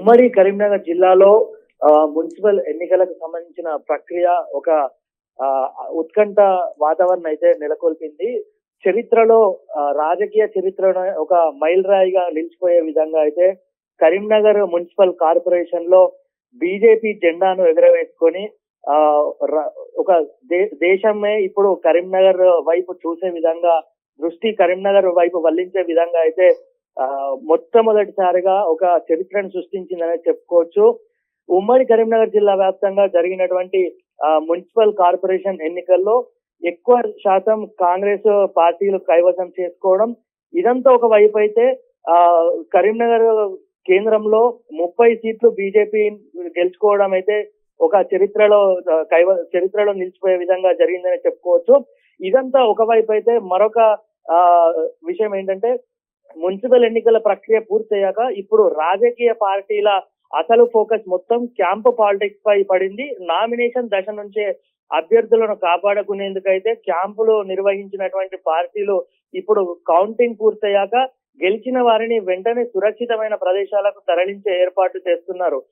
ఉమ్మడి కరీంనగర్ జిల్లాలో మున్సిపల్ ఎన్నికలకు సంబంధించిన ప్రక్రియ ఒక ఆ, ఉత్కంఠ వాతావరణం అయితే నెలకొల్పింది. చరిత్రలో రాజకీయ చరిత్రలో ఒక మైలురాయిగా నిలిచిపోయే విధంగా అయితే కరీంనగర్ మున్సిపల్ కార్పొరేషన్ లో బీజేపీ జెండాను ఎగురవేసుకొని ఆ ఒక దేశమే ఇప్పుడు కరీంనగర్ వైపు చూసే విధంగా, దృష్టి కరీంనగర్ వైపు వల్లించే విధంగా అయితే మొట్టమొదటిసారిగా ఒక చరిత్రను సృష్టించిందనే చెప్పుకోవచ్చు. ఉమ్మడి కరీంనగర్ జిల్లా వ్యాప్తంగా జరిగినటువంటి మున్సిపల్ కార్పొరేషన్ ఎన్నికల్లో ఎక్కువ శాతం కాంగ్రెస్ పార్టీలు కైవసం చేసుకోవడం, ఇదంతా ఒక వైపు అయితే కరీంనగర్ కేంద్రంలో 30 సీట్లు బీజేపీ గెలుచుకోవడం అయితే ఒక చరిత్రలో నిలిచిపోయే విధంగా జరిగిందని చెప్పుకోవచ్చు. ఇదంతా ఒకవైపు అయితే మరొక విషయం ఏంటంటే, మున్సిపల్ ఎన్నికల ప్రక్రియ పూర్తయ్యాక ఇప్పుడు రాజకీయ పార్టీల అసలు ఫోకస్ మొత్తం క్యాంపు పాలిటిక్స్ పై పడింది. నామినేషన్ దశ నుంచే అభ్యర్థులను కాపాడుకునేందుకైతే క్యాంపులు నిర్వహించినటువంటి పార్టీలు ఇప్పుడు కౌంటింగ్ పూర్తయ్యాక గెలిచిన వారిని వెంటనే సురక్షితమైన ప్రదేశాలకు తరలించే ఏర్పాట్లు చేస్తున్నారు.